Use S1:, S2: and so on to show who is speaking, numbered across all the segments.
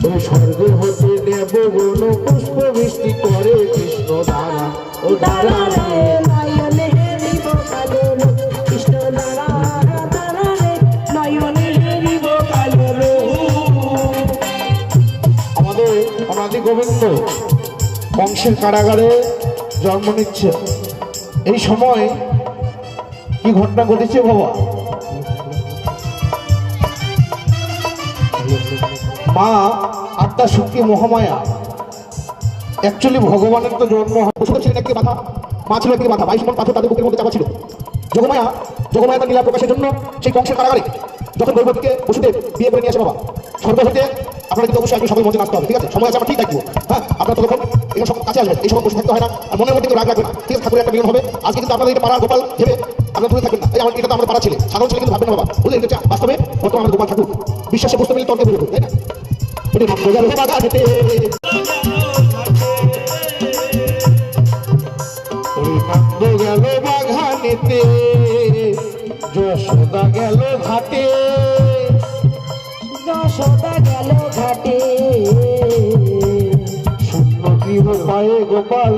S1: ওই স্বর্গ হতে দেবগণ পুষ্প বৃষ্টি করে কৃষ্ণ দ্বারা ও দ্বারা রে
S2: নয়নে হেরিব কালো রূপ কৃষ্ণ দ্বারা দ্বারা রে নয়নে হেরিব কালো রূপ।
S1: আমাদের অনাদি গোবিন্দ কংসের কারাগারে জন্ম নিচ্ছে। এই সময় কি ঘটনা ঘটেছে বাবা? মা আত্মা শক্তি মহামায়া, অ্যাকচুয়ালি ভগবানের তো জন্ম ছিলেন একটি মাথা, মা ছিল একটি মাথা, 22 মণ পাথর তাদের বুকের মধ্যে চাপা ছিল। যোগমায়া তার লীলা প্রকাশের জন্য সেই কংসের কারাগারে যখন গর্ভবতীকে বসুদেব বিয়ে করে নিয়ে আসে বাবা, স্বর্গ হতে আপনারা কিন্তু অবশ্যই একটু সবাই মধ্যে নাচতে হবে, ঠিক আছে? সময় আছে, আমরা ঠিক থাকবো। হ্যাঁ, আপনারা তখন এখানে সব কাছে আসবেন, এই সময় বসে থাকতে হয় না, আর মনের মধ্যে কেউ রাগ রাখবে না, ঠিক আছে? ঠাকুরের একটা নিয়ম হবে। আজকে কিন্তু আপনাদের এটা পাড়া গোপাল ভেবে আপনারা দূরে থাকবেন না। এই আমার এটা তো আমাদের পাড়া ছেলে, সাধারণ ছেলে কিন্তু ভাববেন না বাবা, বুঝলেন? এটা বাস্তবে বর্তমানে আমাদের গোপাল ঠাকুর বিশ্বাসে বসতে মিলে তর্কে বেরোতো, তাই না? ওটা মজার বাধা দিতে গেল বাঘানেতে, যশোদা গেল ঘাটে,
S2: যশোদা গেল ঘাটে,
S1: শূন্য তীর পায়ে গোপাল,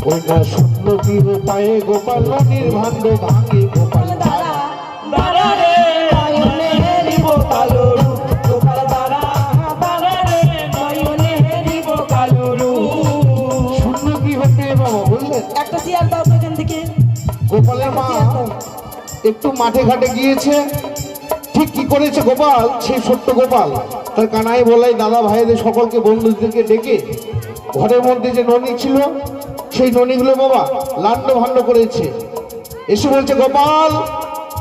S1: ওই না শূন্য তীর পায়ে গোপাল, নদীর ভাণ্ড ভাঙে গোপাল
S2: দ্বারা দ্বারা রে নয়নে হেরিব কালো রূপ গোপাল দ্বারা দ্বারা রে নয়নে হেরিব কালো রূপ।
S1: শূন্য কি হতে বাবা বললেন?
S2: একটা চেয়ার দাও তো এখান থেকে।
S1: গোপালের মা একটু মাঠে ঘাটে গিয়েছে, ঠিক কি করেছে গোপাল, সেই ছোট্ট গোপাল তার কানাই বলাই দাদা ভাইদের সকলকে বন্ধুদেরকে ডেকে ঘরের মধ্যে যে ননি ছিল সেই ননিগুলো বাবা লান্ড ভান্ড করেছে। এসে বলছে, গোপাল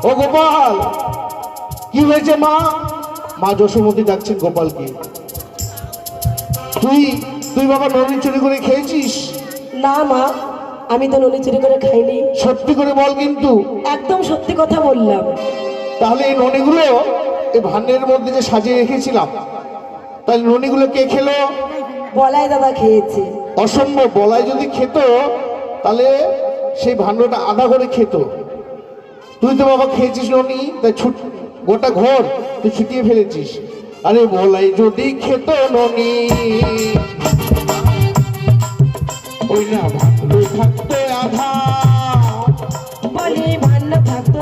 S1: ও গোপাল, কি হয়েছে মা? মা যশোমতী ডাকছেন গোপালকে, তুই বাবা ননি চুরি করে খেয়েছিস?
S2: না মা, আমি তো ননি চুরি করে খাইনি।
S1: সত্যি করে বল কিন্তু।
S2: একদম সত্যি কথা বললাম।
S1: তাহলে এই ননিগুলো এই ভান্ডের মধ্যে যে সাজিয়ে রেখেছিলাম, তাহলে ননিগুলো কে খেলো?
S2: বলাই দাদা খেয়েছে।
S1: অসম্ভব, বলাই যদি খেত তাহলে সেই ভান্ডটা আধা করে খেত। তুই তো বাবা খেয়েছিস ননি, তাই গোটা ঘর তুই ছুটিয়ে ফেলেছিস। আরে বলাই যদি খেত ননি, ওই না ভান্ড থাকতো আধা,
S2: বলে ভান্ড থাকতো